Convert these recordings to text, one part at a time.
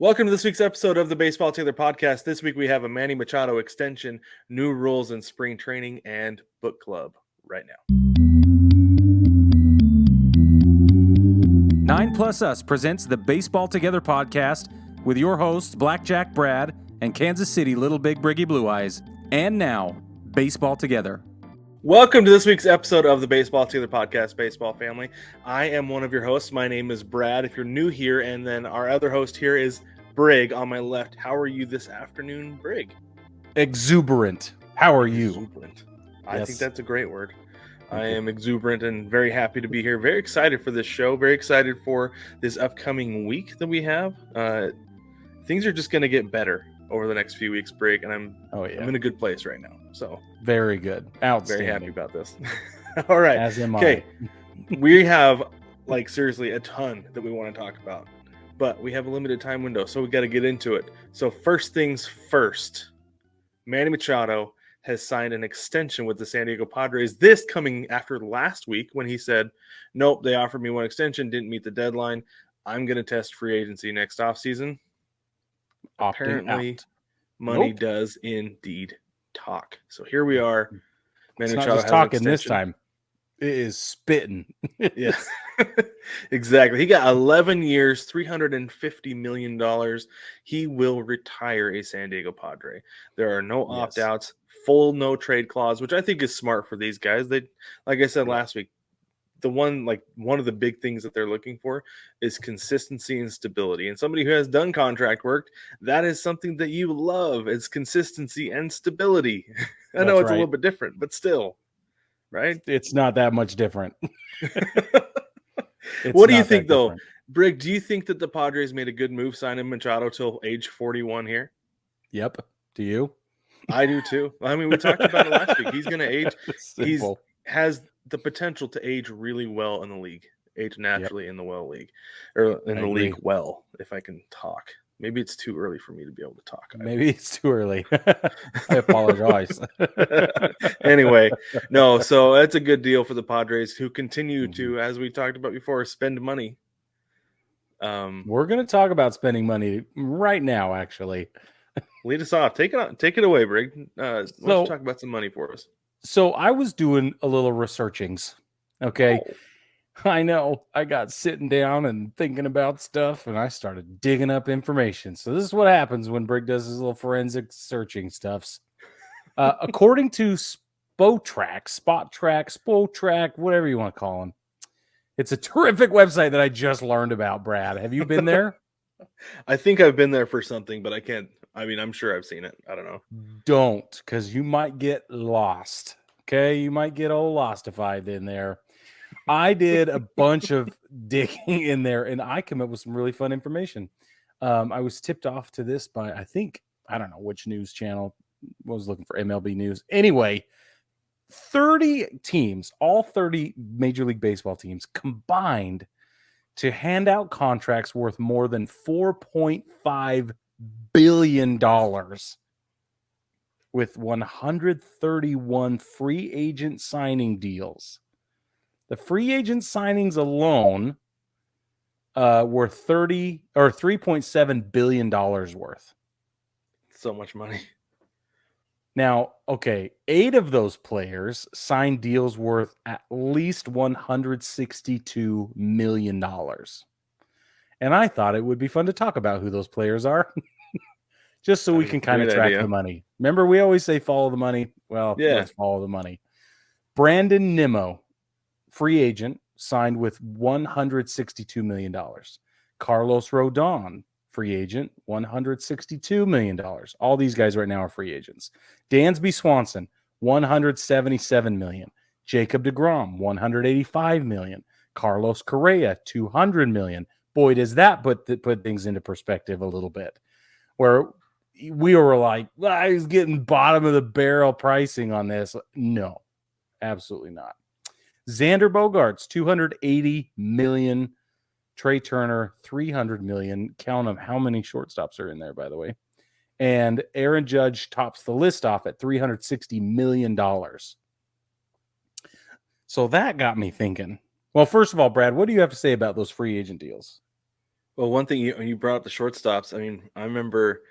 Welcome to this week's episode of the Baseball Taylor Podcast. This week we have a Manny Machado extension, new rules in spring training, and book club right now. 9+ Us presents the Baseball Together Podcast with your hosts, Blackjack Brad and Kansas City Little Big Briggy Blue Eyes. And now, Baseball Together. Welcome to this week's episode of the Baseball Taylor Podcast, Baseball Family. I am one of your hosts. My name is Brad, if you're new here, and then our other host here is Brig on my left. How are you this afternoon, Brig? Exuberant. How are you? Exuberant. I think that's a great word. I am exuberant and very happy to be here. Very excited for this show. Very excited for this upcoming week that we have. Things are just going to get better over the next few weeks, Brig, and I'm in a good place right now. So very good. Outstanding. Very happy about this. All right. As am I. Okay. We have seriously a ton that we want to talk about, but we have a limited time window, so we got to get into it. So first things first, Manny Machado has signed an extension with the San Diego Padres. This coming after last week when he said, nope, they offered me one extension, didn't meet the deadline. I'm going to test free agency next offseason. Apparently, money does indeed talk. So here we are. Manny Machado not just talking this time. It is spitting. Yeah, exactly. He got 11 years, $350 million. He will retire a San Diego Padre. There are no opt-outs, full no trade clause, which I think is smart for these guys. They, like I said last week, one of the big things that they're looking for is consistency and stability. And somebody who has done contract work, that is something that you love. It's consistency and stability. I know it's a little bit different, but still. Right? It's not that much different. What do you think, though? Brig, do you think that the Padres made a good move signing Machado till age 41 here? Yep. Do you? I do, too. I mean, we talked about it last week. He's going to age. He has the potential to age really well in the league. Age naturally in the league. Or in the league well, if I can talk. Maybe it's too early for me to be able to talk. Maybe it's too early. I apologize. Anyway, no, so that's a good deal for the Padres who continue to, as we talked about before, spend money. We're going to talk about spending money right now, actually. Lead us off. Take it away, Brig. Let's talk about some money for us. So I was doing a little researchings. Okay. Oh. I know. I got sitting down and thinking about stuff, and I started digging up information. So this is what happens when Brig does his little forensic searching stuffs. According to Spot Track, whatever you want to call them. It's a terrific website that I just learned about, Brad. Have you been there? I think I've been there for something, but I can't. I mean, I'm sure I've seen it. I don't know. Don't, because you might get lost. Okay? You might get all lostified in there. I did a bunch of digging in there, and I came up with some really fun information. I was tipped off to this by, I don't know which news channel. I was looking for MLB news. Anyway, 30 teams, all 30 Major League Baseball teams combined to hand out contracts worth more than $4.5 billion with 131 free agent signing deals. The free agent signings alone were $3.7 billion worth. So much money. Now, 8 of those players signed deals worth at least $162 million. And I thought it would be fun to talk about who those players are, just so we can kind of track the money. Remember, we always say follow the money. Well, let's follow the money. Brandon Nimmo, free agent, signed with $162 million. Carlos Rodon, free agent, $162 million. All these guys right now are free agents. Dansby Swanson, $177 million. Jacob deGrom, $185 million. Carlos Correa, $200 million. Boy, does that put things into perspective a little bit. Where we were like, he's getting bottom of the barrel pricing on this. No, absolutely not. Xander Bogaerts, $280 million. Trey Turner, $300 million. Count them. How many shortstops are in there, by the way? And Aaron Judge tops the list off at $360 million. So that got me thinking. Well, first of all, Brad, what do you have to say about those free agent deals? Well, one thing you brought up the shortstops. I mean, I remember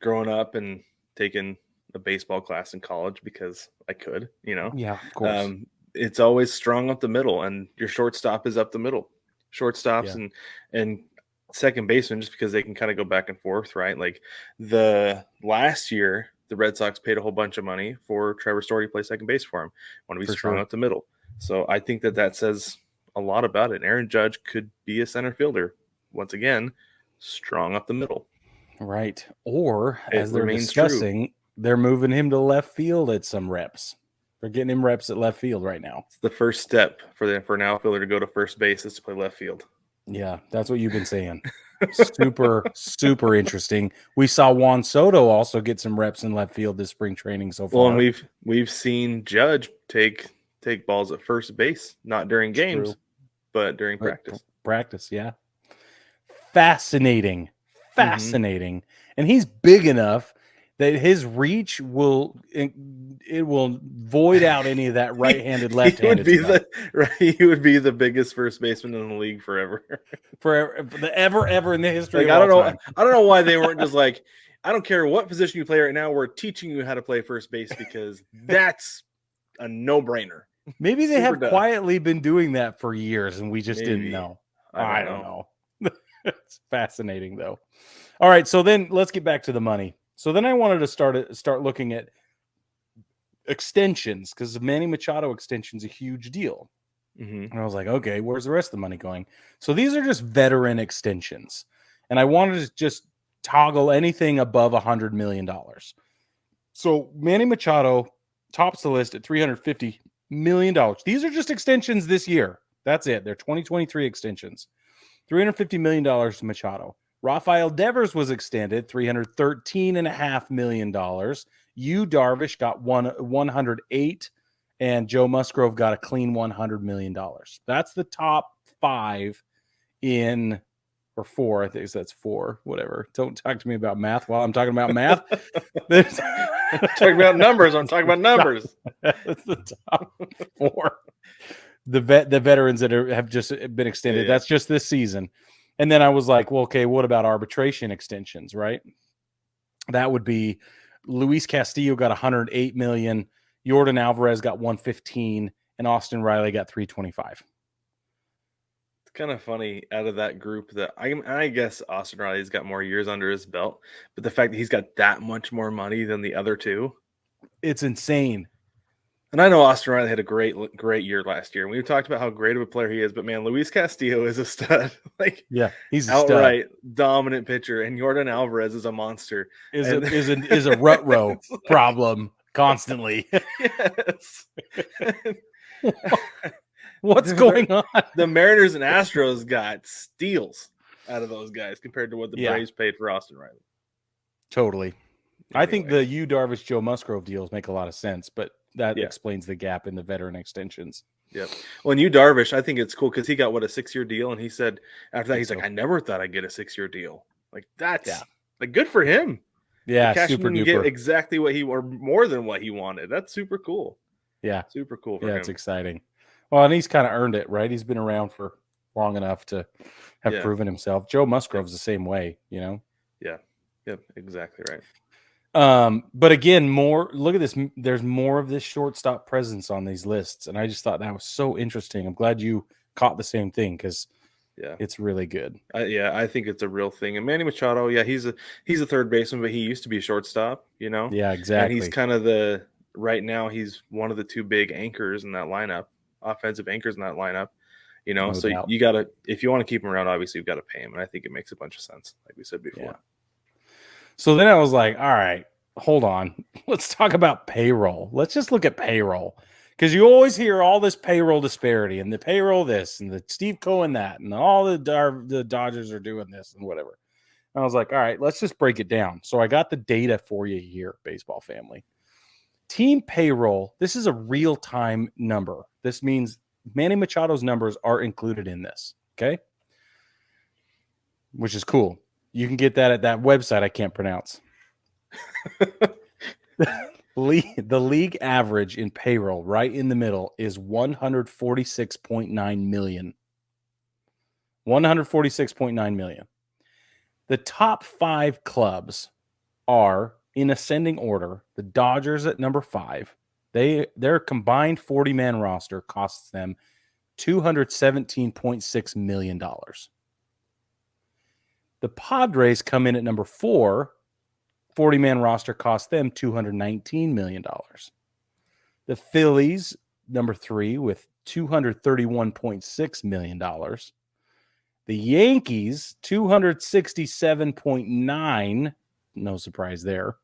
growing up and taking a baseball class in college because I could, Yeah, of course. it's always strong up the middle, and your shortstop is up the middle. Shortstops Yeah. and second baseman, just because they can kind of go back and forth, right? Like the last year, the Red Sox paid a whole bunch of money for Trevor Story to play second base for him. Want to be For strong sure. up the middle. So I think that says a lot about it. Aaron Judge could be a center fielder. Once again, strong up the middle. Right. Or, It as they're remains true. discussing, they're moving him to left field at some reps. They're getting him reps at left field right now. It's the first step for an outfielder to go to first base is to play left field. Yeah, that's what you've been saying. Super, super interesting. We saw Juan Soto also get some reps in left field this spring training so far. Well, and we've seen Judge take balls at first base, not during games, but during practice. Practice, yeah. Fascinating. And he's big enough that his reach will void out any of that right-handed, left-handed stuff. He would be the biggest first baseman in the league forever. ever in the history of I don't all know. time. I don't know why they weren't just like, I don't care what position you play right now, we're teaching you how to play first base because that's a no-brainer. Maybe they have quietly been doing that for years and we just didn't know. I don't know. It's fascinating though. All right, so then let's get back to the money. So then I wanted to start looking at extensions because the Manny Machado extension is a huge deal. And I was like, okay, where's the rest of the money going? So these are just veteran extensions. And I wanted to just toggle anything above $100 million. So Manny Machado tops the list at $350 million. These are just extensions this year. That's it. They're 2023 extensions. $350 million to Machado. Rafael Devers was extended, $313.5 million. Yu Darvish got 108, and Joe Musgrove got a clean $100 million. That's the top five or four. I think that's four, whatever. Don't talk to me about math while I'm talking about math. Talking about numbers. I'm talking about numbers. That's the top four. The veterans that have just been extended. Yeah. That's just this season. And then I was like, well, okay, what about arbitration extensions, right? That would be Luis Castillo got $108 million, Yordan Alvarez got $115, and Austin Riley got $325. It's kind of funny out of that group that I guess Austin Riley's got more years under his belt, but the fact that he's got that much more money than the other two, it's insane. And I know Austin Riley had a great year last year. We talked about how great of a player he is, but man, Luis Castillo is a stud. He's a outright stud. Dominant pitcher, and Yordan Alvarez is a monster. Is a rut row problem constantly. Yes. What's going on? The Mariners and Astros got steals out of those guys compared to what the Braves paid for Austin Riley. Totally. Anyway. I think the Yu Darvish Joe Musgrove deals make a lot of sense, but that explains the gap in the veteran extensions. Yep. Well, and Yu Darvish, I think it's cool because he got a 6-year deal, and he said after that he's like, I never thought I'd get a 6-year deal. Like that's like good for him. Yeah, super duper. Get exactly what or more than what he wanted. That's super cool. Yeah, super cool for him. It's exciting. Well, and he's kind of earned it, right? He's been around for long enough to have proven himself. Joe Musgrove's the same way, Yeah. Yep. Exactly right. But again, look at this. There's more of this shortstop presence on these lists. And I just thought that was so interesting. I'm glad you caught the same thing because it's really good. I think it's a real thing. And Manny Machado, he's a third baseman, but he used to be a shortstop, Yeah, exactly. And he's kind of right now he's one of the two big anchors in that lineup, offensive anchors in that lineup, No so doubt. you got to, if you want to keep him around, obviously you've got to pay him. And I think it makes a bunch of sense, like we said before. Yeah. So then I was like, all right, hold on. Let's talk about payroll. Let's just look at payroll. Because you always hear all this payroll disparity and the payroll this and the Steve Cohen that and all the Dodgers are doing this and whatever. And I was like, all right, let's just break it down. So I got the data for you here, baseball family. Team payroll, this is a real-time number. This means Manny Machado's numbers are included in this, okay? Which is cool. You can get that at that website I can't pronounce. The league average in payroll right in the middle is $146.9 million. 146.9 million. The top 5 clubs are in ascending order. The Dodgers at number 5. Their combined 40-man roster costs them $217.6 million. The Padres come in at number 4. 40-man roster costs them $219 million. The Phillies, number 3, with $231.6 million. The Yankees, $267.9, no surprise there.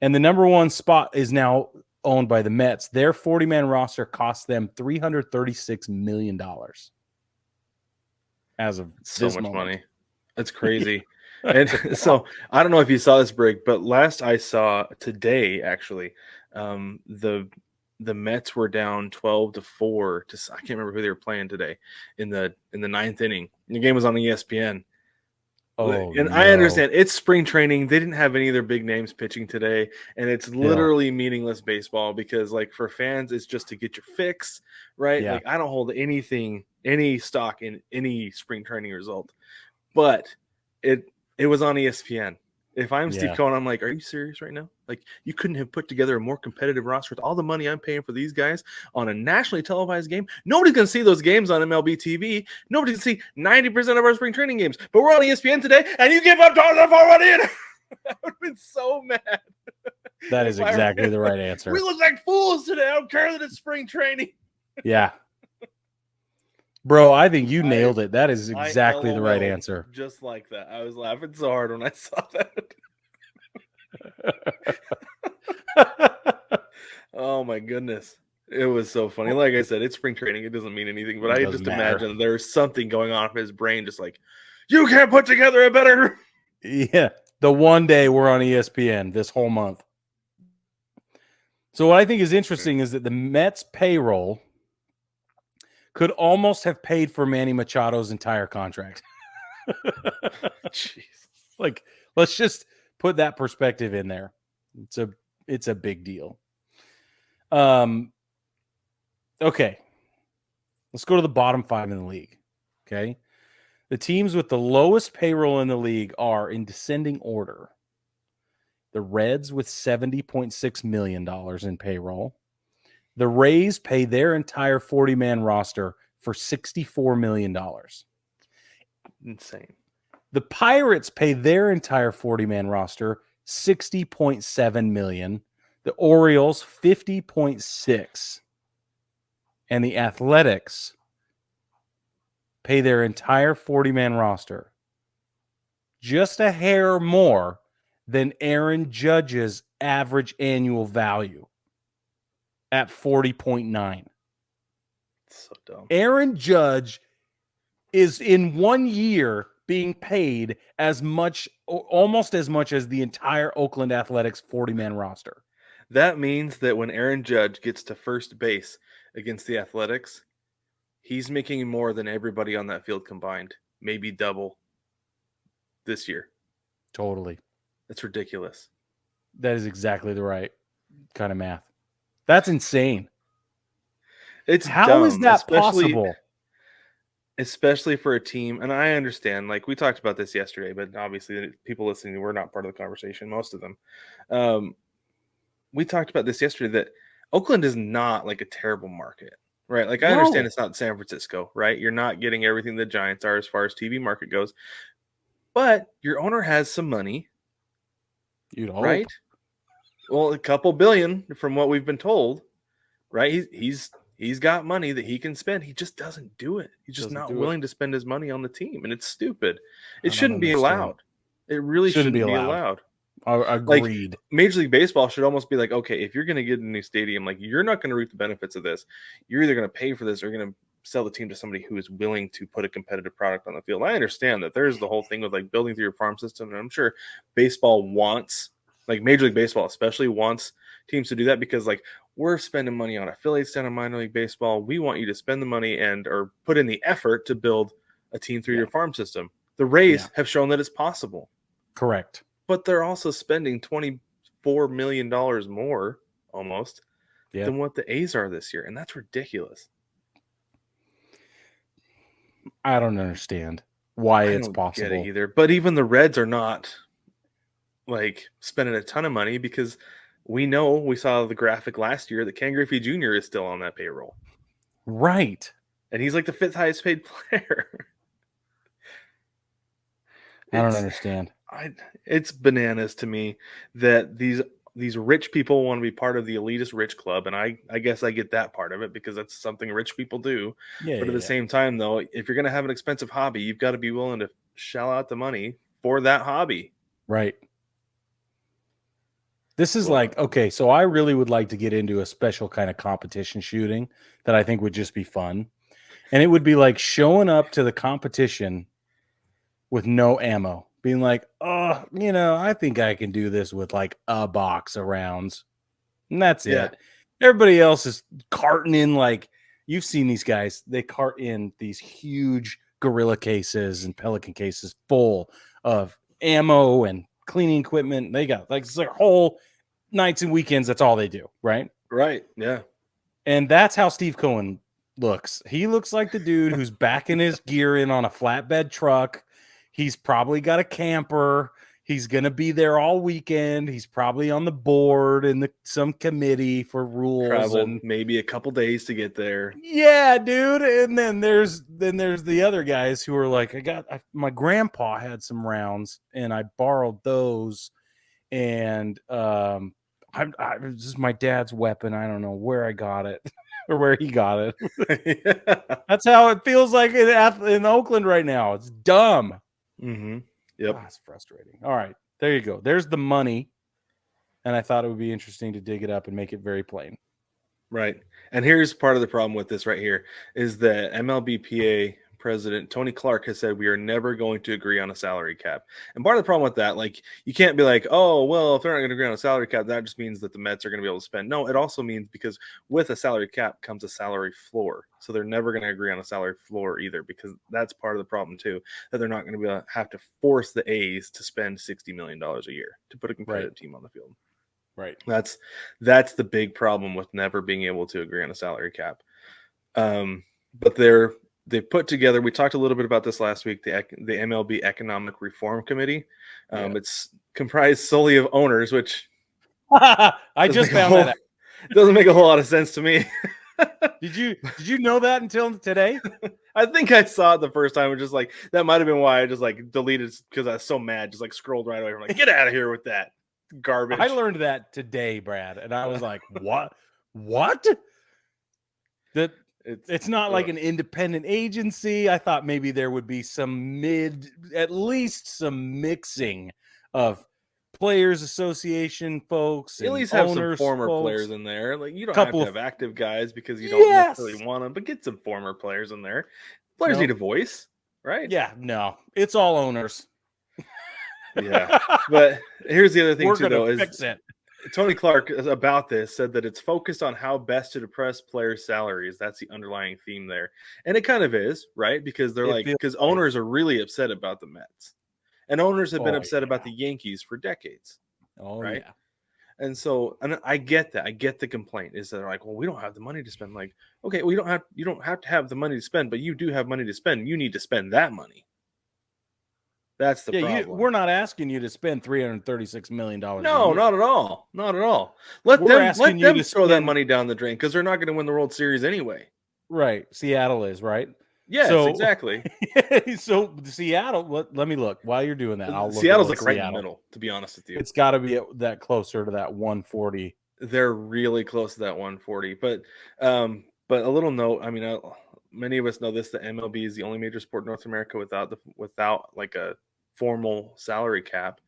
And the number 1 spot is now owned by the Mets. Their 40-man roster costs them $336 million as of so this much moment. money. That's crazy. And so I don't know if you saw this, Brig, but last I saw today, actually, the Mets were down 12-4 to, I can't remember who they were playing today in the 9th inning. The game was on ESPN. Oh, and no. I understand it's spring training. They didn't have any of their big names pitching today, and it's literally meaningless baseball because, like, for fans, it's just to get your fix, right? Yeah. Like, I don't hold any stock in any spring training result, but it was on ESPN. If I'm Steve Cohen, I'm like, are you serious right now? Like, you couldn't have put together a more competitive roster with all the money I'm paying for these guys on a nationally televised game. Nobody's going to see those games on MLB TV. Nobody can see 90% of our spring training games. But we're on ESPN today, and you give up $1 for one in. I would have been so mad. That is exactly the right answer. We look like fools today. I don't care that it's spring training. Yeah. Bro, I think you nailed it. That is exactly the right answer. Just like that. I was laughing so hard when I saw that. Oh my goodness. It was so funny. Like I said, it's spring training. It doesn't mean anything, but I just imagine there's something going on in his brain, just like, you can't put together a better. Yeah. The one day we're on ESPN this whole month. So what I think is interesting is that the Mets payroll could almost have paid for Manny Machado's entire contract. Jeez. Like, let's just put that perspective in there. It's a big deal. Okay. Let's go to the bottom 5 in the league. Okay. The teams with the lowest payroll in the league are in descending order. The Reds with $70.6 million in payroll. The Rays pay their entire 40-man roster for $64 million. Insane. The Pirates pay their entire 40-man roster $60.7 million. The Orioles $50.6. And the Athletics pay their entire 40-man roster just a hair more than Aaron Judge's average annual value at 40.9. So dumb. Aaron Judge is in 1 year being paid as much, almost as much as the entire Oakland Athletics 40-man roster. That means that when Aaron Judge gets to first base against the Athletics, he's making more than everybody on that field combined, maybe double this year. Totally. That's ridiculous. That is exactly the right kind of math. That's insane. It's How dumb, is that possible? Especially for a team, and I understand, like we talked about this yesterday, but obviously people listening were not part of the conversation, most of them. We talked about this yesterday, that Oakland is not like a terrible market, right? Like, I understand it's not San Francisco, right? You're not getting everything the Giants are as far as TV market goes, but your owner has some money. You'd hope. Right? Well, a couple billion from what we've been told, right? He's got money that he can spend. He just doesn't do it. He's just not willing to spend his money on the team, and it's stupid. It shouldn't be allowed. It really shouldn't be allowed. Agreed. Like, Major League Baseball should almost be like, okay, if you're going to get a new stadium, like, you're not going to reap the benefits of this. You're either going to pay for this or you're going to sell the team to somebody who is willing to put a competitive product on the field. I understand that there's the whole thing with, like, building through your farm system, and I'm sure baseball wants, like Major League Baseball especially, wants teams to do that because, like, we're spending money on affiliates down in minor league baseball. We want you to spend the money or put in the effort to build a team through your farm system. The Rays have shown that it's possible. Correct. But they're also spending $24 million more almost than what the A's are this year. And that's ridiculous. I don't understand why I it's don't get it possible. either. But even the Reds are not like spending a ton of money because we saw the graphic last year that Ken Griffey Jr. is still on that payroll. Right. And he's like the 5th highest paid player. I don't it's understand. it's bananas to me that these rich people want to be part of the elitist rich club, and I guess I get that part of it because that's something rich people do. Yeah, But at the yeah. same time, though, if you're going to have an expensive hobby, you've got to be willing to shell out the money for that hobby. Right. This is Well, like, okay, so I really would like to get into a special kind of competition shooting that I think would just be fun. And it would be like showing up to the competition with no ammo, being like, oh, I think I can do this with like a box of rounds. And that's yeah, it. Everybody else is carting in, like, you've seen these guys, they cart in these huge gorilla cases and pelican cases full of ammo and cleaning equipment. They got like it's their whole nights and weekends. That's all they do, right? right, yeah, And that's how Steve Cohen looks. He looks like the dude who's backing his gear in on a flatbed truck. He's probably got a camper. He's going to be there all weekend. He's probably on the board in some committee for rules. traveled And maybe a couple days to get there. yeah, dude. And then there's the other guys who are like, my grandpa had some rounds and I borrowed those. And this is my dad's weapon. I don't know where I got it or where he got it. That's how it feels like in Oakland right now. It's dumb. Mm-hmm. Yep. It's frustrating. All right, there you go. There's the money, and I thought it would be interesting to dig it up and make it very plain. Right. And here's part of the problem with this right here is that MLBPA president Tony Clark has said we are never going to agree on a salary cap. And part of the problem with that, like, you can't be like, oh, well, if they're not going to agree on a salary cap, that just means that the Mets are going to be able to spend. No, it also means because with a salary cap comes a salary floor. So they're never going to agree on a salary floor either, because that's part of the problem too, that they're not going to be able to have to force the A's to spend $60 million a year to put a competitive team on the field. Right. That's the big problem with never being able to agree on a salary cap. But they've put together, we talked a little bit about this last week, the MLB Economic Reform Committee. It's comprised solely of owners, which I just found that out. Doesn't make a whole lot of sense to me. Did you know that until today? I think I saw it the first time. And just like, that might have been why I just like deleted, because I was so mad, just like scrolled right away. I'm like, get out of here with that garbage. I learned that today, Brad, and I was like, what? That it's not like an independent agency. I thought maybe there would be at least some mixing of players association folks. At least have some former players in there. Like, you don't have to have active guys because you don't necessarily want them, but get some former players in there. Players need a voice, right? Yeah, no, it's all owners. Yeah, but here's the other thing too, though, is fix it. Tony Clark about this said that it's focused on how best to depress players' salaries. That's the underlying theme there, and it kind of is, right? Because because owners are really upset about the Mets, and owners have been upset about the Yankees for decades. Right? Yeah. And so, and I get that. I get the complaint is that they're like, well, we don't have the money to spend. Like, okay, well, you don't have to have the money to spend, but you do have money to spend. You need to spend that money. That's the problem. We're not asking you to spend $336 million. No, not at all. Not at all. Let them throw that money down the drain, because they're not going to win the World Series anyway. Right. Seattle is, right? Yes, exactly. So Seattle, let me look while you're doing that. Seattle's like right in the middle, to be honest with you. It's got to be that closer to that 140. They're really close to that 140. But a little note, I mean, many of us know this, the MLB is the only major sport in North America without like a formal salary cap.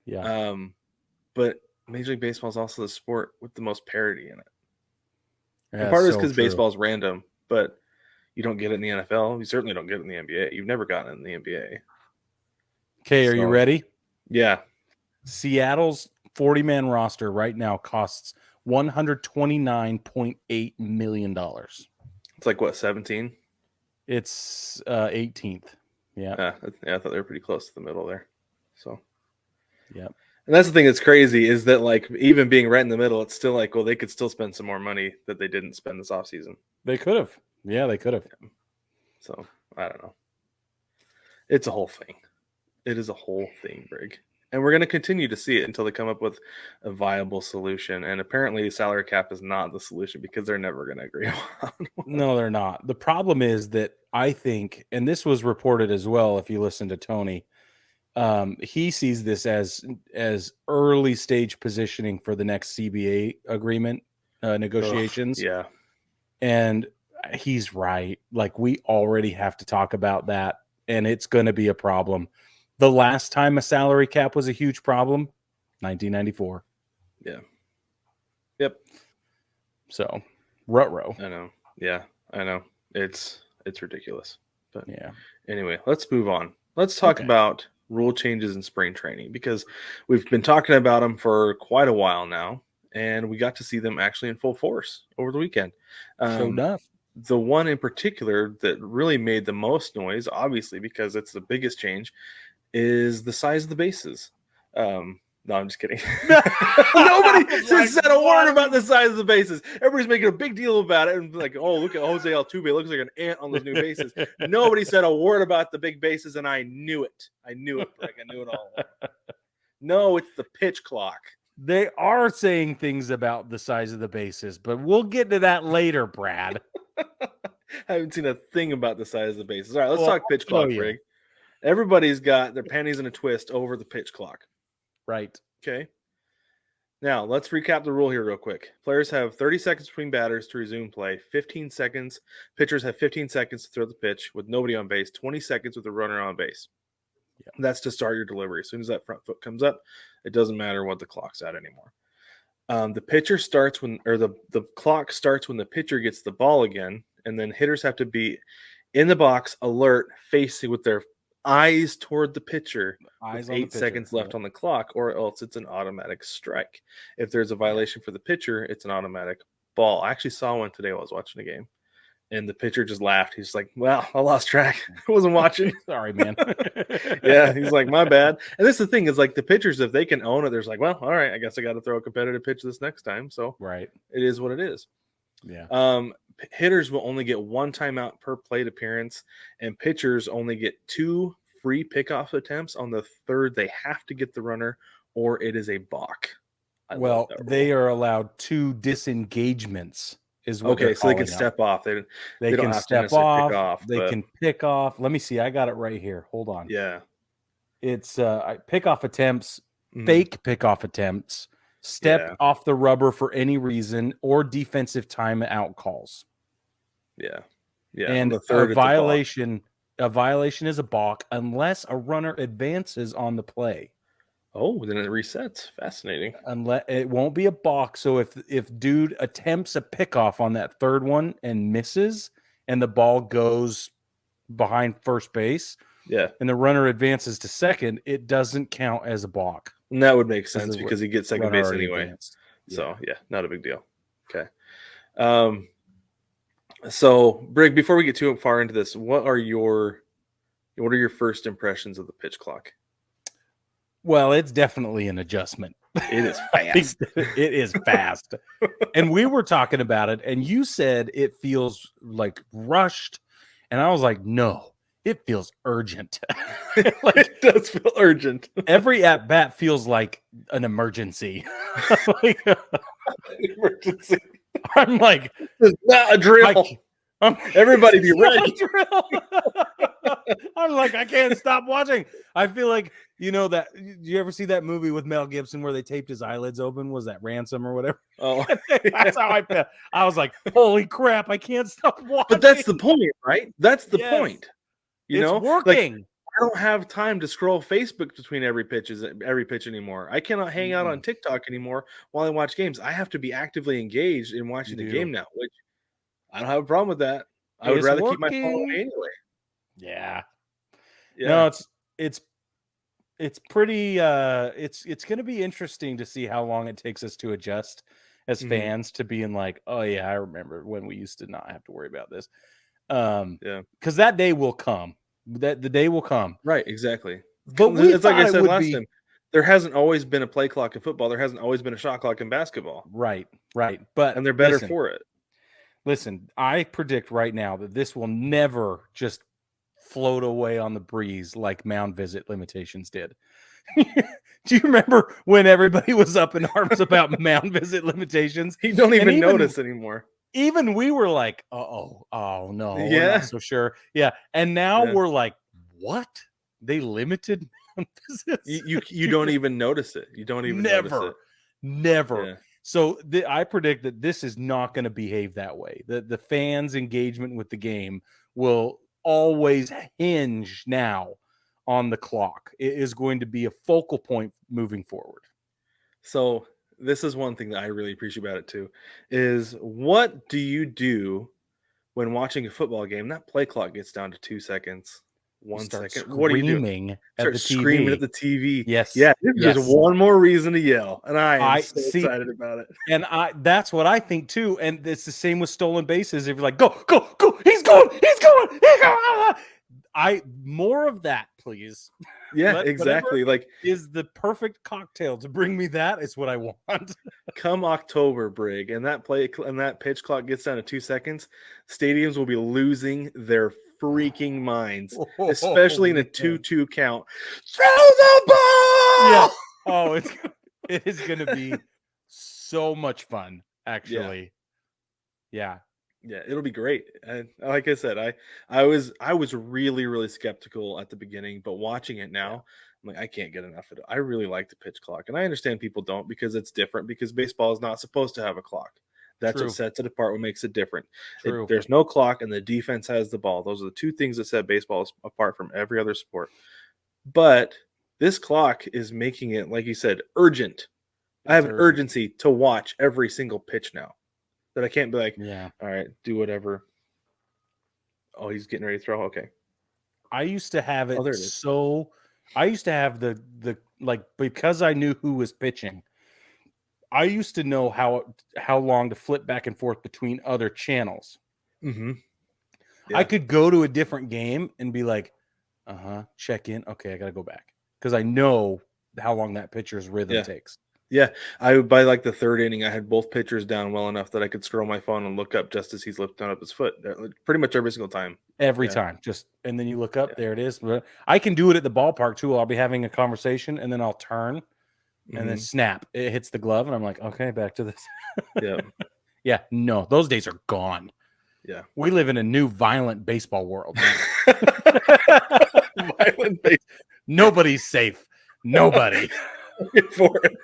Yeah. But Major League Baseball is also the sport with the most parity in it. Yeah, and part of it's because baseball is random, but you don't get it in the NFL. You certainly don't get it in the NBA. You've never gotten it in the NBA. Okay, are you ready? Yeah. Seattle's 40-man roster right now costs $129.8 million. It's like what, 17? It's 18th. Yeah. I thought they were pretty close to the middle there. So, yeah. And that's the thing that's crazy is that, like, even being right in the middle, it's still like, well, they could still spend some more money that they didn't spend this offseason. They could have. Yeah, they could have. So, I don't know. It's a whole thing. It is a whole thing, Brig. And we're going to continue to see it until they come up with a viable solution. And apparently, salary cap is not the solution because they're never going to agree on one. No, they're not. The problem is that I think, and this was reported as well, if you listen to Tony, he sees this as early stage positioning for the next CBA agreement negotiations. Yeah. And he's right. Like, we already have to talk about that, and it's going to be a problem. The last time a salary cap was a huge problem, 1994. Yeah. Yep. So, ruh-roh. I know. Yeah, I know. It's ridiculous. But yeah. Anyway, let's move on. Let's talk about rule changes in spring training, because we've been talking about them for quite a while now, and we got to see them actually in full force over the weekend. Sure enough. The one in particular that really made the most noise, obviously because it's the biggest change, is the size of the bases. No, I'm just kidding. Nobody said a word about the size of the bases. Everybody's making a big deal about it and like, oh, look at Jose Altuve. It looks like an ant on those new bases. Nobody said a word about the big bases, and I knew it. I knew it, Greg. I knew it all. No, it's the pitch clock. They are saying things about the size of the bases, but we'll get to that later, Brad. I haven't seen a thing about the size of the bases. All right, let's talk pitch clock, Greg. Everybody's got their panties in a twist over the pitch clock. Right. Okay. Now, let's recap the rule here real quick. Players have 30 seconds between batters to resume play, 15 seconds. Pitchers have 15 seconds to throw the pitch with nobody on base, 20 seconds with the runner on base. Yeah. That's to start your delivery. As soon as that front foot comes up, it doesn't matter what the clock's at anymore. The pitcher starts when, or the clock starts when the pitcher gets the ball again, and then hitters have to be in the box, alert, facing with their eyes toward the pitcher, with 8 seconds left on the clock, or else it's an automatic strike. If there's a violation for the pitcher, it's an automatic ball. I actually saw one today while I was watching the game, and the pitcher just laughed. He's like, well, I lost track. I wasn't watching. Sorry, man. Yeah, he's like, my bad. And this is the thing, is like the pitchers, if they can own it, there's like, well, all right, I guess I got to throw a competitive pitch this next time. So right, it is what it is. Yeah. Hitters will only get 1 timeout per plate appearance, and pitchers only get 2 free pickoff attempts. On the third, they have to get the runner, or it is a balk. Well, they are allowed 2 disengagements. Is what okay, so they can step off. They don't can have step to off. Pick off. They can pick off. Let me see. I got it right here. Hold on. Yeah, it's pickoff attempts, fake pickoff attempts, step off the rubber for any reason, or defensive timeout calls. Yeah. And a violation is a balk unless a runner advances on the play. Oh, then it resets. Fascinating. Unless it won't be a balk. So if dude attempts a pickoff on that third one and misses, and the ball goes behind first base, and the runner advances to second, it doesn't count as a balk. And that would make sense because he gets second base anyway. Advanced. So not a big deal. Okay. So Brig, before we get too far into this, what are your first impressions of the pitch clock? Well, it's definitely an adjustment. It is fast. It is fast. And we were talking about it, and you said it feels like rushed. And I was like, no, it feels urgent. Like, it does feel urgent. Every at-bat feels like an emergency. Emergency. I'm like, it's not a drill. Everybody be ready. I'm like, I can't stop watching. I feel like, that. You ever see that movie with Mel Gibson where they taped his eyelids open? Was that Ransom or whatever? Oh, that's how I felt. I was like, holy crap, I can't stop watching. But that's the point, right? That's the point. It's working. Like, I don't have time to scroll Facebook between every pitch anymore. I cannot hang out on TikTok anymore while I watch games. I have to be actively engaged in watching the game now, which I don't have a problem with that. I would rather keep my phone away anyway. Yeah. No, it's pretty it's going to be interesting to see how long it takes us to adjust as fans to being like, oh yeah, I remember when we used to not have to worry about this. Because that day will come. That the day will come. Right, exactly. But it's like I said last time. There hasn't always been a play clock in football. There hasn't always been a shot clock in basketball. Right. And they're better for it. Listen, I predict right now that this will never just float away on the breeze like mound visit limitations did. Do you remember when everybody was up in arms about mound visit limitations? You don't even notice anymore. Even we were like, oh no, Yeah. we're not so sure. Yeah. And now Yeah. we're like, what? They limited mound visits? You don't even notice it. You don't even notice it. Never. Yeah. So I predict that this is not going to behave that way. The fans' engagement with the game will always hinge now on the clock. It is going to be a focal point moving forward. So this is one thing that I really appreciate about it too, is what do you do when watching a football game? That play clock gets down to 2 seconds, 1 second. What do you do? Start screaming at the TV. Yes. Yeah. There's one more reason to yell, and I am so excited about it. And that's what I think too. And it's the same with stolen bases. If you're like, go, he's going. More of that, please. Yeah, exactly. Like, is the perfect cocktail to bring me that is what I want. Come October, Brig, and that pitch clock gets down to 2 seconds, stadiums will be losing their freaking minds, especially in a 2-2 count. Throw the ball! Yeah. Oh, it is going to be so much fun, actually. Yeah. Yeah, it'll be great. And like I said, I was really, really skeptical at the beginning, but watching it now, I'm like, I can't get enough of it. I really like the pitch clock, and I understand people don't because it's different. Because baseball is not supposed to have a clock. That's what sets it apart. What makes it different. There's no clock, and the defense has the ball. Those are the two things that set baseball apart from every other sport. But this clock is making it, like you said, urgent. I have an urgency to watch every single pitch now. That I can't be like, all right, do whatever. Oh, he's getting ready to throw. Okay. I used to have it I used to have the like, because I knew who was pitching, I used to know how long to flip back and forth between other channels. Mm-hmm. Yeah. I could go to a different game and be like, check in. Okay, I got to go back because I know how long that pitcher's rhythm takes. Yeah, by like the third inning, I had both pitchers down well enough that I could scroll my phone and look up just as he's lifting up his foot. Pretty much every single time. Every time, and then you look up, there it is. I can do it at the ballpark too. I'll be having a conversation, and then I'll turn, and then snap. It hits the glove, and I'm like, okay, back to this. Yeah. No, those days are gone. Yeah, we live in a new violent baseball world. Violent baseball. Nobody's safe. Nobody. For it.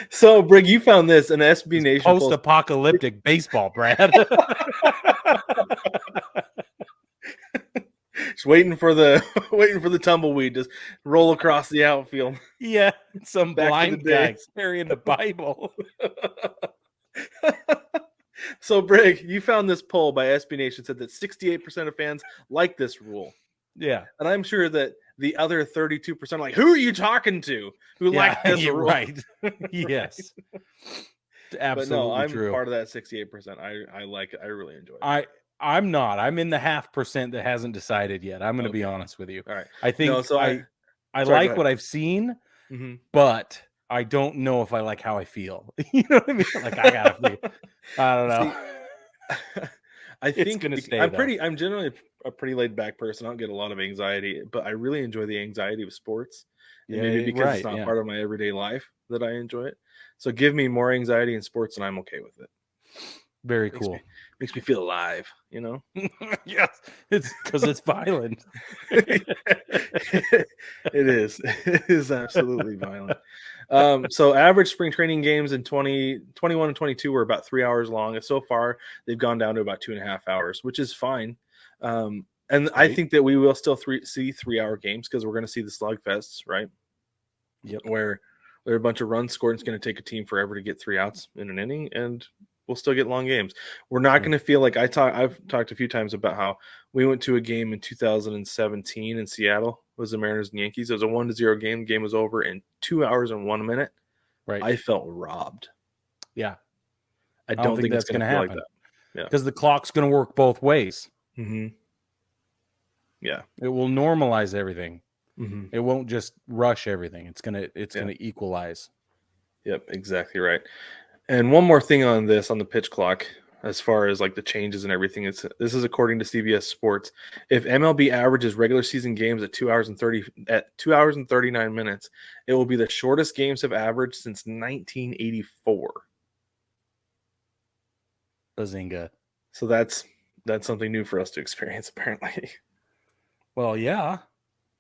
So, Brig, you found this an SB Nation post-apocalyptic baseball, Brad. Just waiting for the tumbleweed to roll across the outfield. Yeah, some blind guy carrying the Bible. So, Brig, you found this poll by SB Nation said that 68% of fans like this rule. Yeah, and I'm sure that the other 32% are like, who are you talking to? Who like this rule? Right? Yes, absolutely. But no, I'm true. part of that 68%. I like it. I really enjoy it. I'm not. I'm in the 0.5% that hasn't decided yet. I'm going to be honest with you. All right. I think I like what I've seen, but I don't know if I like how I feel. You know what I mean? Like I don't know. I think I'm generally a pretty laid back person. I don't get a lot of anxiety, but I really enjoy the anxiety of sports. And maybe because it's not part of my everyday life that I enjoy it. So give me more anxiety in sports and I'm okay with it. Very cool. Makes me feel alive, you know? Yes, it's because it's violent. It is. It is absolutely violent. So average spring training games in 2021 and 22 were about 3 hours long. And so far, they've gone down to about 2.5 hours, which is fine. And I think that we will still see 3-hour games because we're going to see the slugfests, right? Yep. Where there are a bunch of runs scored. It's going to take a team forever to get 3 outs in an inning, and we'll still get long games. We're not going to feel like I've talked a few times about how we went to a game in 2017 in Seattle. It was the Mariners and Yankees. It was a 1-0 game. The game was over in 2 hours and 1 minute. Right. I felt robbed. Yeah. I don't think that's going to happen. Like that. Yeah. Because the clock's going to work both ways. Mm-hmm. Yeah. It will normalize everything. Mm-hmm. It won't just rush everything. It's gonna equalize. Yep, exactly right. And one more thing on the pitch clock. as far as like the changes and everything. This is according to CBS Sports. If MLB averages regular season games at 2 hours and 39 minutes, it will be the shortest games have averaged since 1984. Bazinga. So that's something new for us to experience, apparently. Well, yeah,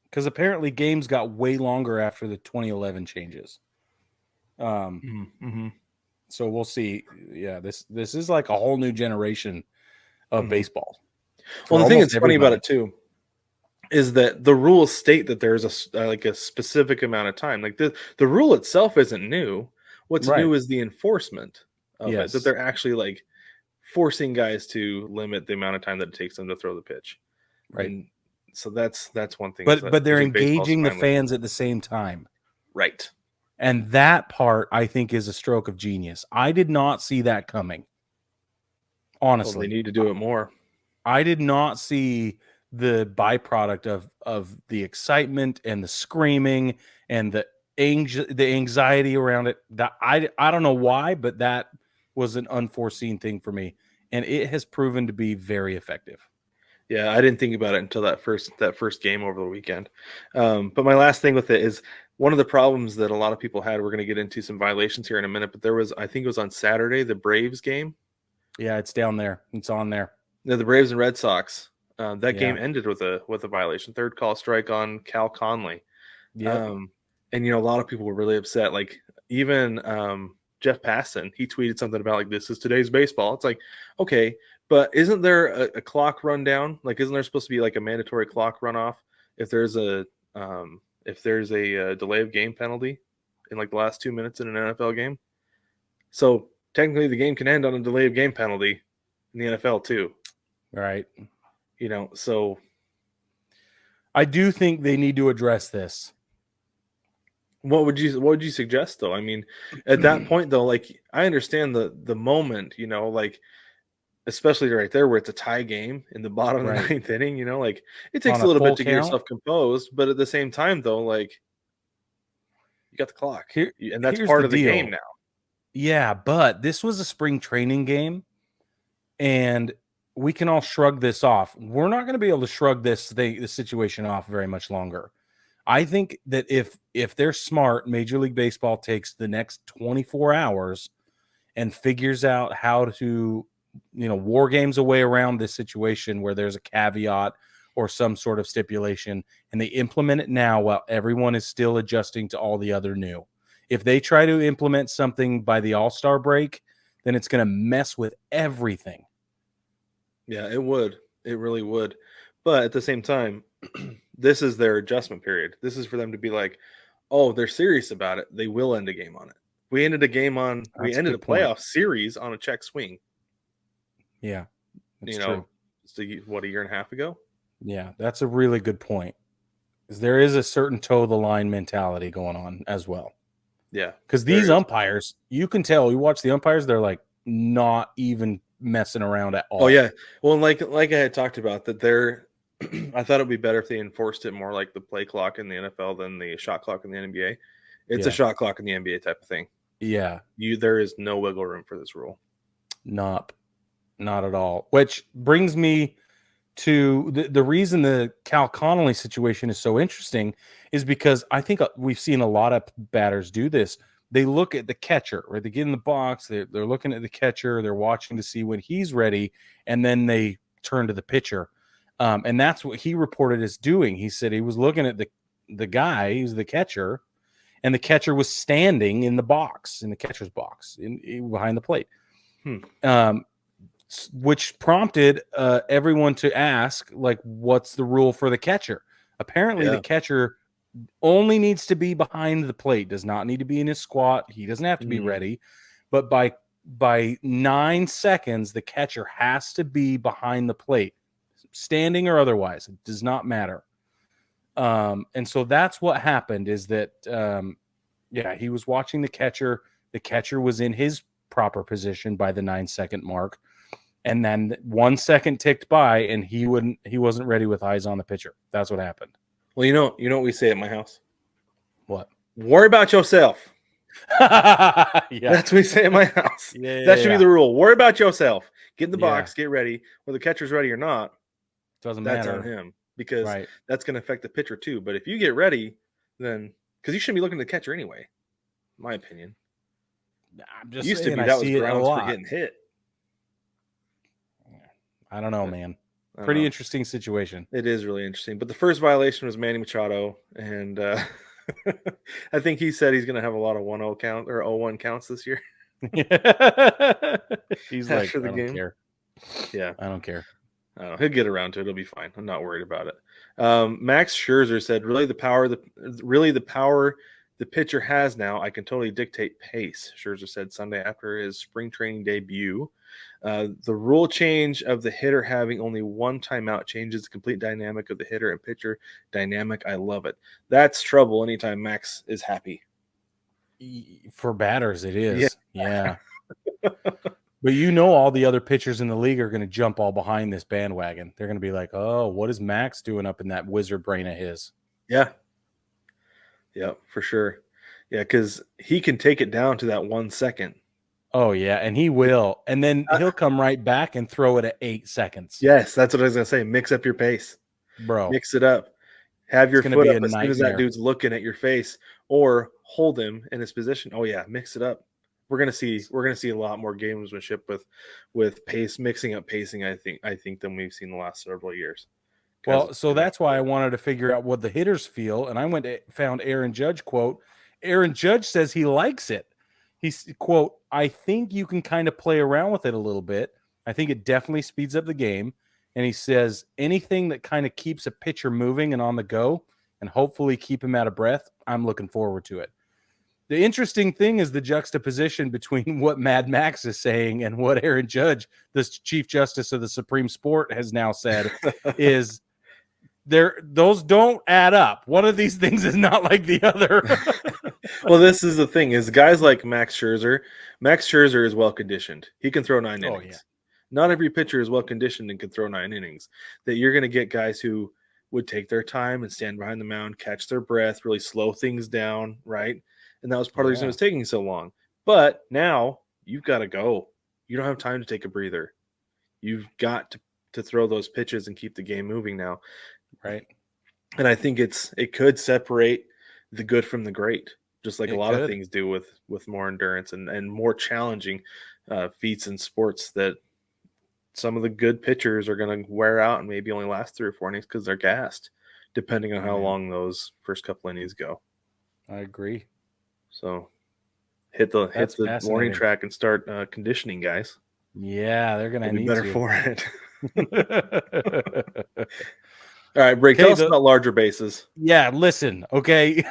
because apparently games got way longer after the 2011 changes. Mm-hmm. So we'll see. Yeah, this is like a whole new generation of baseball. Well, the thing that's funny about it too is that the rules state that there's a specific amount of time. Like the rule itself isn't new. What's new is the enforcement of it. That they're actually like forcing guys to limit the amount of time that it takes them to throw the pitch. Right. And so that's one thing. But they're engaging the fans at the same time. Right. And that part, I think, is a stroke of genius. I did not see that coming. Honestly. Well, they need to do it more. I did not see the byproduct of the excitement and the screaming and the anxiety around it. That I don't know why, but that was an unforeseen thing for me. And it has proven to be very effective. Yeah, I didn't think about it until that first game over the weekend. But my last thing with it is one of the problems that a lot of people had. We're going to get into some violations here in a minute, but there was, I think it was on Saturday, the Braves game. Yeah, it's down there. It's on there. The Braves and Red Sox. That game ended with a violation. Third call strike on Cal Conley. Yeah. And a lot of people were really upset. Like even Jeff Passan, he tweeted something about like, this is today's baseball. It's like, okay, but isn't there a clock rundown? Like, isn't there supposed to be like a mandatory clock runoff if there's a delay of game penalty in like the last 2 minutes in an NFL game? So technically the game can end on a delay of game penalty in the NFL too. Right. So I do think they need to address this. What would you suggest though? I mean, at that point though, like I understand the moment, like especially right there where it's a tie game in the bottom of the ninth inning, like it takes a little bit to get yourself composed, but at the same time though, like you got the clock and that's part of the game now. Yeah, but this was a spring training game and we can all shrug this off. We're not going to be able to shrug this situation off very much longer. I think that if they're smart, Major League Baseball takes the next 24 hours and figures out how to, war games a way around this situation where there's a caveat or some sort of stipulation, and they implement it now while everyone is still adjusting to all the other new. If they try to implement something by the All-Star break, then it's going to mess with everything. Yeah, it would. It really would. But at the same time, this is their adjustment period. This is for them to be like, oh, they're serious about it. They will end a game on it. We ended a playoff series on a check swing. Yeah. That's true. Just a year and a half ago? Yeah, that's a really good point. Because there is a certain toe the line mentality going on as well. Yeah. Because these umpires, you can tell, you watch the umpires, they're like not even messing around at all. Oh, yeah. Well, like I had talked about that I thought it would be better if they enforced it more like the play clock in the NFL than the shot clock in the NBA. It's a shot clock in the NBA type of thing. Yeah. There is no wiggle room for this rule. Not at all. Which brings me to the reason the Cal Connolly situation is so interesting is because I think we've seen a lot of batters do this. They look at the catcher, right? They get in the box. They're looking at the catcher. They're watching to see when he's ready, and then they turn to the pitcher. And that's what he reported as doing. He said he was looking at the guy, he's the catcher, and the catcher was standing in the box, in the catcher's box, behind the plate. Which prompted everyone to ask, like, what's the rule for the catcher? Apparently, the catcher only needs to be behind the plate, does not need to be in his squat. He doesn't have to be ready. But by 9 seconds, the catcher has to be behind the plate, standing or otherwise. It does not matter. And so that's what happened is that, he was watching the catcher. The catcher was in his proper position by the 9-second mark. And then 1 second ticked by and he wasn't ready with eyes on the pitcher. That's what happened. Well, you know what we say at my house? What? Worry about yourself. Yeah. That's what we say at my house. That should be the rule. Worry about yourself. Get in the box, get ready. Whether the catcher's ready or not, doesn't that's matter on him because right. that's going to affect the pitcher too. But if you get ready, then because you shouldn't be looking at the catcher anyway, in my opinion. I'm It just used to saying be I that was see it a grounds for lot. getting hit. I don't know, man. I don't Pretty know. interesting situation. It is really interesting. But the first violation was Manny Machado, and I think he said he's going to have a lot of 1-0 count or 0-1 counts this year. He's like, after the I don't game. care. Yeah, I don't care. I don't know. He'll get around to it. It'll be fine. I'm not worried about it. Max Scherzer said, really the power the pitcher has now, I can totally dictate pace, Scherzer said Sunday after his spring training debut. The rule change of the hitter having only one timeout changes the complete dynamic of the hitter and pitcher dynamic. I love it. That's trouble anytime Max is happy. For batters, it is. Yeah. But all the other pitchers in the league are going to jump all behind this bandwagon. They're going to be like, oh, what is Max doing up in that wizard brain of his? Yeah. Yeah, for sure. Yeah, because he can take it down to that 1 second. Oh, yeah, and he will. And then he'll come right back and throw it at 8 seconds. Yes, that's what I was going to say. Mix up your pace. Bro. Mix it up. Have your foot up as soon as that dude's looking at your face, or hold him in his position. Oh, yeah, mix it up. We're gonna see a lot more gamesmanship with pace, mixing up pacing, I think than we've seen the last several years. Well, so that's why I wanted to figure out what the hitters feel, and I found Aaron Judge quote. Aaron Judge says he likes it. He's quote, I think you can kind of play around with it a little bit. I think it definitely speeds up the game. And he says anything that kind of keeps a pitcher moving and on the go and hopefully keep him out of breath, I'm looking forward to it. The interesting thing is the juxtaposition between what Mad Max is saying and what Aaron Judge, the Chief Justice of the Supreme Court, has now said is those don't add up. One of these things is not like the other. Well, this is the thing is guys like Max Scherzer is well conditioned. He can throw 9 innings. Yeah. Not every pitcher is well conditioned and can throw 9 innings. That you're going to get guys who would take their time and stand behind the mound, catch their breath, really slow things down, right? And that was part of the reason it was taking so long. But now you've got to go. You don't have time to take a breather. You've got to throw those pitches and keep the game moving now. Right. And I think it could separate the good from the great, just like a lot of things do with more endurance and more challenging feats in sports that some of the good pitchers are going to wear out and maybe only last 3 or 4 innings because they're gassed, depending on how long those first couple innings go. I agree. So hit the warning track and start conditioning, guys. Yeah, they're going to need better to. for it. All right, Brig, tell us about larger bases. Yeah, listen, okay.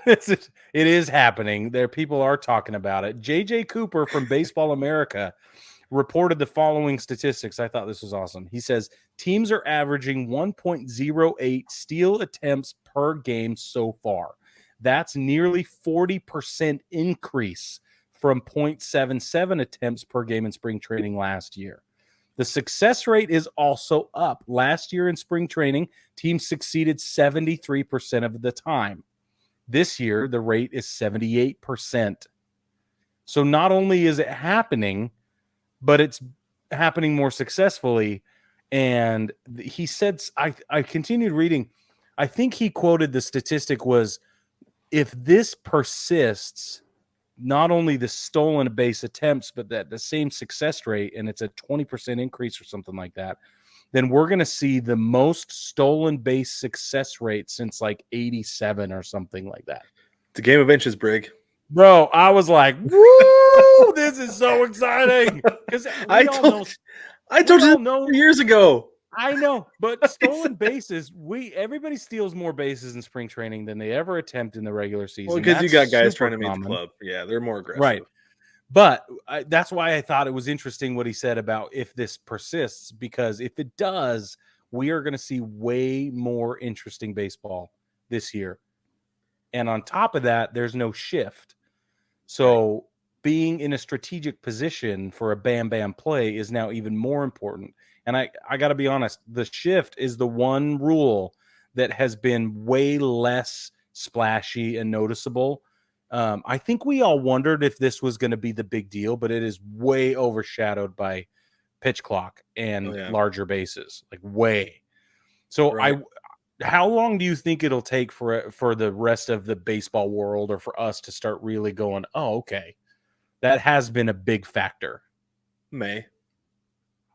It is happening. People are talking about it. J.J. Cooper from Baseball America reported the following statistics. I thought this was awesome. He says teams are averaging 1.08 steal attempts per game so far. That's nearly 40% increase from 0.77 attempts per game in spring training last year. The success rate is also up. Last year in spring training, teams succeeded 73% of the time. This year, the rate is 78%. So not only is it happening, but it's happening more successfully. And he said, I continued reading. I think he quoted the statistic was, if this persists, not only the stolen base attempts, but that the same success rate, and it's a 20% increase or something like that, then we're going to see the most stolen base success rate since like 87 or something like that. It's a game of inches, Brig. Bro, I was like, woo, this is so exciting. Because I told you 3 years ago. I know, but stolen bases, everybody steals more bases in spring training than they ever attempt in the regular season. Well, because you got guys trying to make the club. Yeah, they're more aggressive. Right. But that's why I thought it was interesting what he said about if this persists, because if it does, we are going to see way more interesting baseball this year. And on top of that, there's no shift. So being in a strategic position for a bam play is now even more important. And I got to be honest, the shift is the one rule that has been way less splashy and noticeable. I think we all wondered if this was going to be the big deal, but it is way overshadowed by pitch clock and Oh, yeah. larger bases, like way. So Right. how long do you think it'll take for the rest of the baseball world or for us to start really going, oh, okay, that has been a big factor? May.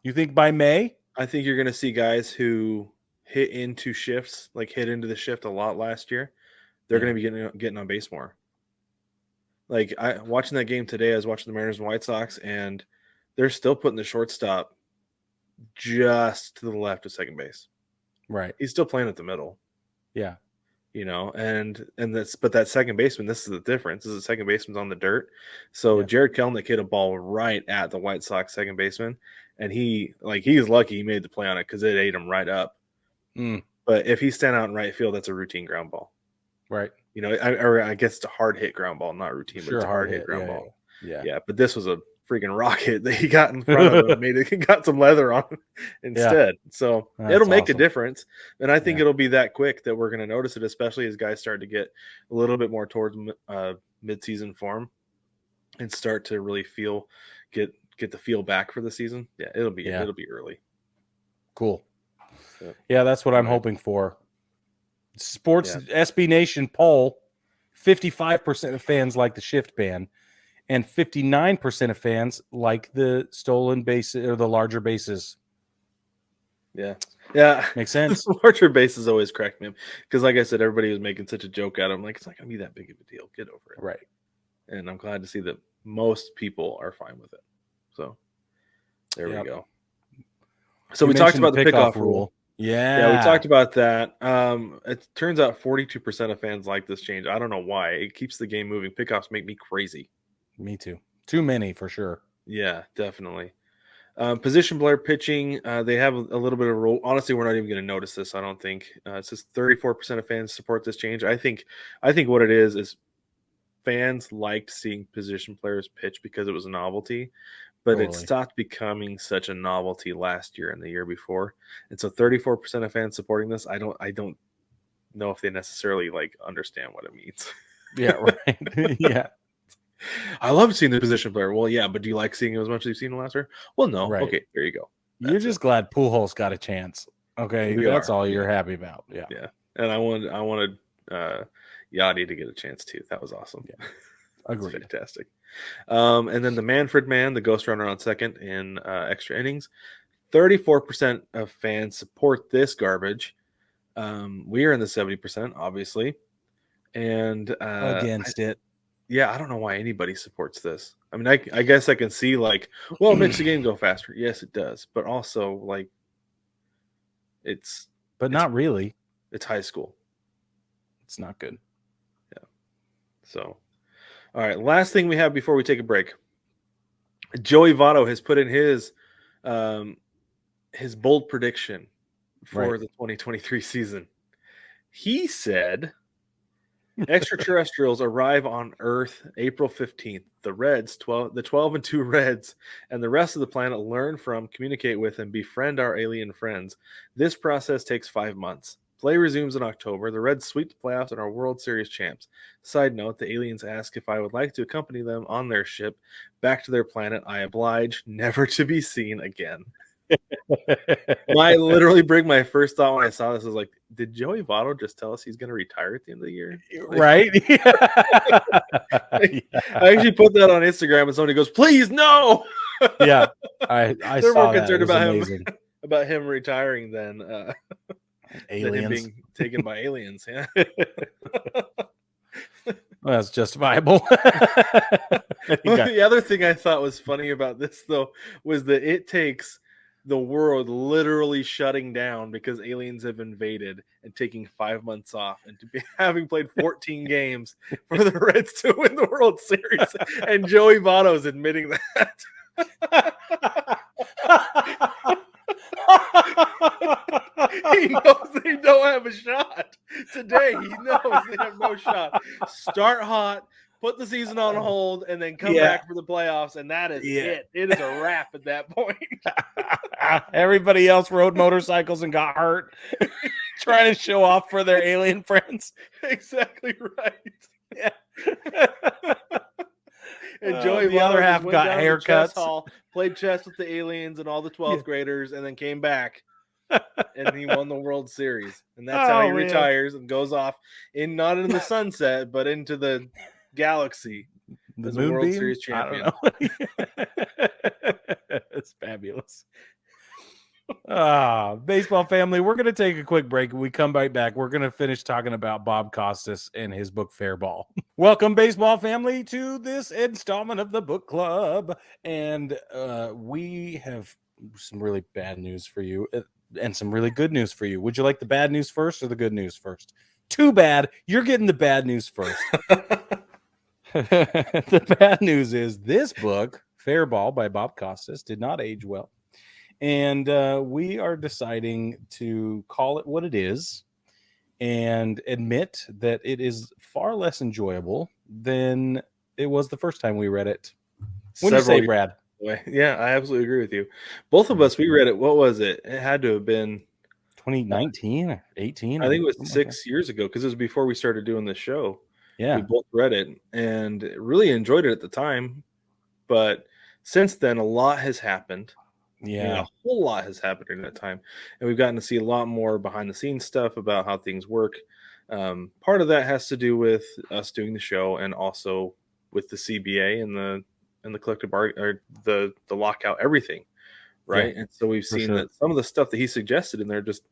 You think by May? I think you're going to see guys who hit into shifts, like hit into the shift a lot last year. They're Yeah. going to be getting on base more. Like watching that game today, I was watching the Mariners and White Sox, and they're still putting the shortstop just to the left of second base. Right. He's still playing at the middle. Yeah. And but that second baseman, this is the difference. Is the second baseman's on the dirt. So Jared Kelenic hit a ball right at the White Sox second baseman, and he's lucky he made the play on it because it ate him right up. But if he's standing out in right field, that's a routine ground ball. Right. I guess it's a hard hit ground ball, not routine, but it's a hard hit ground ball. Yeah. But this was a freaking rocket that he got in front of him, he got some leather on instead. So it'll make a difference. And I think it'll be that quick that we're going to notice it, especially as guys start to get a little bit more towards mid-season form and start to really get the feel back for the season. Yeah, it'll be early. Cool. Yeah, that's what I'm hoping for. Sports SB Nation poll, 55% of fans like the shift ban, and 59% of fans like the stolen bases or the larger bases. Yeah. Makes sense. Larger bases always cracked me up because, like I said, everybody was making such a joke out of them. Like, it's not going to be that big of a deal. Get over it. Right. And I'm glad to see that most people are fine with it. So there we go. So we talked about the pickoff rule. Yeah, we talked about that. It turns out 42% of fans like this change. I don't know why. It keeps the game moving. Pickoffs make me crazy. Me too. Too many for sure. Yeah, definitely. Position player pitching, they have a little bit of a rule. Honestly, we're not even going to notice this, I don't think. It says 34% of fans support this change. I think what it is fans liked seeing position players pitch because it was a novelty. But it stopped becoming such a novelty last year and the year before. And so 34% of fans supporting this, I don't know if they necessarily understand what it means. Yeah, right. Yeah. I love seeing the position player. Well, yeah, but do you like seeing it as much as you've seen last year? Well, no. Right. Okay, there you go. You're just glad Pujols got a chance. Okay, that's all you're happy about. Yeah. Yeah. And I wanted Yachty to get a chance too. That was awesome. Yeah. Agreed. Fantastic. And then the Manfred man, the ghost runner on second in extra innings. 34% of fans support this garbage. We are in the 70%, obviously. And against it. Yeah, I don't know why anybody supports this. I mean, I guess I can see it makes the game go faster. Yes, it does. But also, it's not really. It's high school. It's not good. Yeah. So, all right. Last thing we have before we take a break. Joey Votto has put in his bold prediction for the 2023 season. He said extraterrestrials arrive on Earth April 15th. The Reds, the 12-2 Reds, and the rest of the planet learn from, communicate with, and befriend our alien friends. This process takes 5 months. Play resumes in October. The Reds sweep the playoffs and are World Series champs. Side note, the aliens ask if I would like to accompany them on their ship back to their planet. I oblige, never to be seen again. Literally, Brig, my first thought when I saw this was like, did Joey Votto just tell us he's going to retire at the end of the year? Right? I actually put that on Instagram and somebody goes, please, no! Yeah, I They're saw more concerned that. about him retiring than aliens than him being taken by aliens. Yeah. Well, that's justifiable. The other thing I thought was funny about this, though, was that it takes the world literally shutting down because aliens have invaded and taking 5 months off and having played 14 games for the Reds to win the World Series. And Joey Votto is admitting that. He knows they don't have a shot today. He knows they have no shot. Start hot, put the season on hold, and then come back for the playoffs, and that is it. It is a wrap at that point. Everybody else rode motorcycles and got hurt trying to show off for their alien friends. Exactly right. Yeah. And Joey the other Votto half went got down to the chess haircuts. hall, played chess with the aliens and all the 12th graders, and then came back. And he won the World Series. And that's how he retires and goes off not in the sunset, but into the galaxy as a World Series champion. I don't know. It's fabulous. Baseball family, we're going to take a quick break. When we come right back, we're going to finish talking about Bob Costas and his book Fairball. Welcome, baseball family, to this installment of the book club. And we have some really bad news for you and some really good news for you. Would you like the bad news first or the good news first? Too bad. You're getting the bad news first. The bad news is this book, Fairball by Bob Costas, did not age well. And we are deciding to call it what it is and admit that it is far less enjoyable than it was the first time we read it. When you say, Brad? Yeah, I absolutely agree with you. Both of us, we read it. What was it? It had to have been 2019 or 18. I think it was 6 years ago because it was before we started doing the show. Yeah. We both read it and really enjoyed it at the time. But since then, a lot has happened. Yeah. A whole lot has happened during that time. And we've gotten to see a lot more behind the scenes stuff about how things work. Part of that has to do with us doing the show and also with the CBA and the collective bargain or the lockout, everything. Right. Yeah, and so we've seen that some of the stuff that he suggested in there just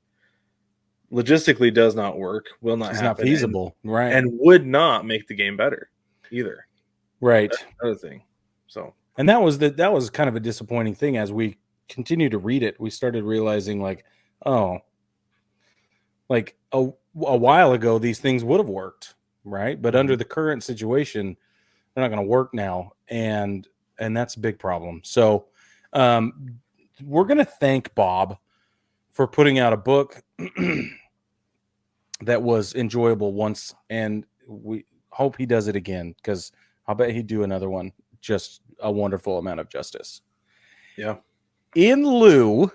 logistically does not work, will not happen. It's not feasible. Right. And would not make the game better either. Right. That's another thing. So, and that was kind of a disappointing thing as we continue to read it. We started realizing like a while ago, these things would have worked. Right. But under the current situation, they're not going to work now. And that's a big problem. So, we're going to thank Bob for putting out a book that was enjoyable once, and we hope he does it again because I'll bet he'd do another one. Just a wonderful amount of justice. Yeah. In lieu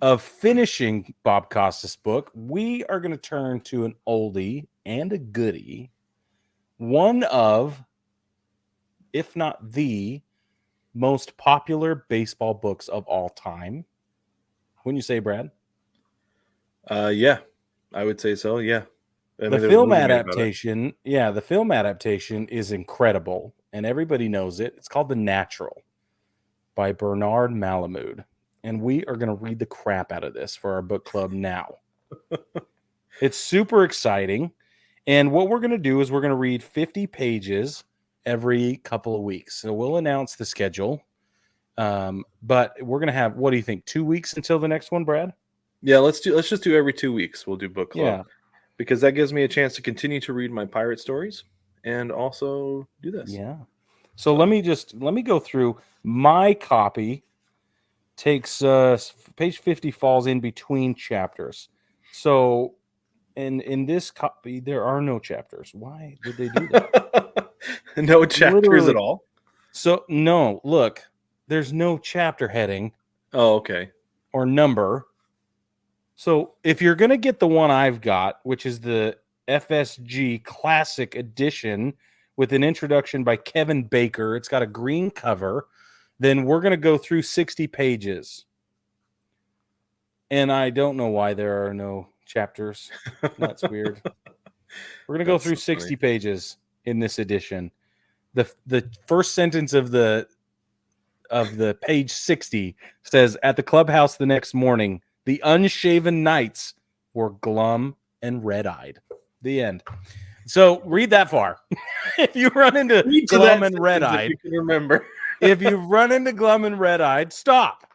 of finishing Bob Costas' book, we are going to turn to an oldie and a goodie. One of, if not the most popular baseball books of all time. Wouldn't you say, Brad? Yeah, I would say so. Yeah. The film adaptation, the film adaptation is incredible, and everybody knows it. It's called The Natural by Bernard Malamud, and we are going to read the crap out of this for our book club now. It's super exciting, and what we're going to do is we're going to read 50 pages every couple of weeks. So we'll announce the schedule, but we're going to have, what do you think, 2 weeks until the next one, Brad? Yeah, let's just do every 2 weeks. We'll do book club. Yeah. Because that gives me a chance to continue to read my pirate stories and also do this. Yeah. So let me go through. My copy takes page 50 falls in between chapters. So in this copy, there are no chapters. Why did they do that? No chapters at all? So no, look, there's no chapter heading. Oh, okay. Or number. So if you're going to get the one I've got, which is the FSG Classic Edition with an introduction by Kevin Baker, it's got a green cover, then we're going to go through 60 pages. And I don't know why there are no chapters. That's weird. We're going to go through 60 pages in this edition. The first sentence of the page 60 says, at the clubhouse the next morning, the unshaven knights were glum and red-eyed. The end. So read that far. If you run into glum and red-eyed, you can remember. If you run into glum and red-eyed, stop.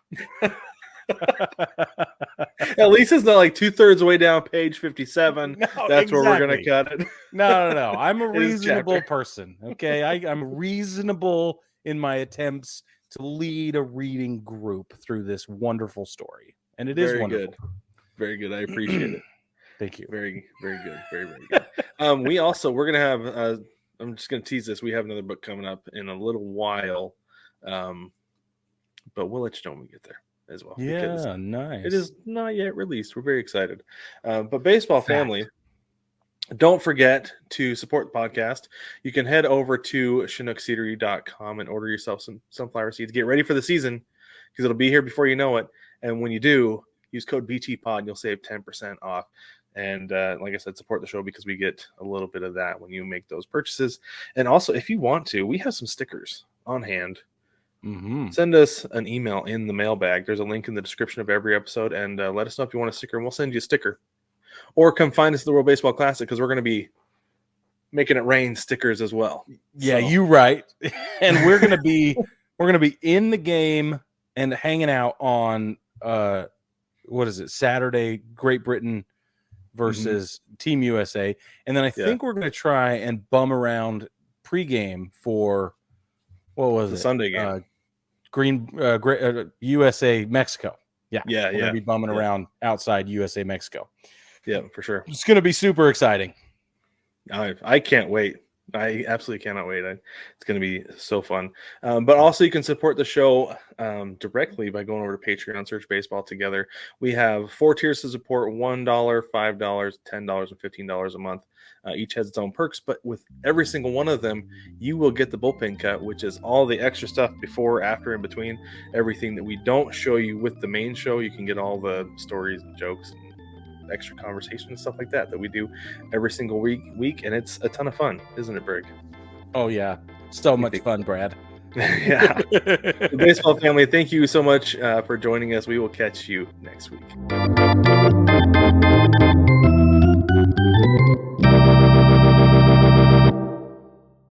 At least it's not like 2/3 way down page 57. No, that's exactly where we're going to cut it. No. I'm a reasonable person. Okay. I'm reasonable in my attempts to lead a reading group through this wonderful story. And it is wonderful. Good. Very good. I appreciate it. Thank you. Very, very good. Very, very good. We're going to have, I'm just going to tease this. We have another book coming up in a little while. But we'll let you know when we get there as well. Yeah, nice. It is not yet released. We're very excited. But baseball family, Don't forget to support the podcast. You can head over to ChinookSeedery.com and order yourself some sunflower seeds. Get ready for the season because it'll be here before you know it. And when you do, use code BTPOD. You'll save 10% off. And like I said, support the show because we get a little bit of that when you make those purchases. And also, if you want to, we have some stickers on hand. Mm-hmm. Send us an email in the mailbag. There's a link in the description of every episode. And let us know if you want a sticker, and we'll send you a sticker. Or come find us at the World Baseball Classic because we're going to be making it rain stickers as well. Yeah, you right. And we're gonna be in the game and hanging out on what is it, Saturday, Great Britain versus Team USA. And then I think we're gonna try and bum around pregame for what was the it? Sunday game. USA Mexico. Yeah. We're gonna be bumming around outside USA Mexico. Yeah, for sure. It's gonna be super exciting. I can't wait. I absolutely cannot wait. It's going to be so fun. But also, you can support the show directly by going over to Patreon, search Baseball Together. We have 4 tiers to support: $1, $5, $10, and $15 a month. Each has its own perks, but with every single one of them, you will get the bullpen cut, which is all the extra stuff before, after, in between. Everything that we don't show you with the main show, you can get all the stories and jokes and extra conversation and stuff like that we do every single week, and it's a ton of fun, isn't it, Brig? Oh yeah, so much fun, Brad. Yeah. The baseball family, thank you so much for joining us. We will catch you next week.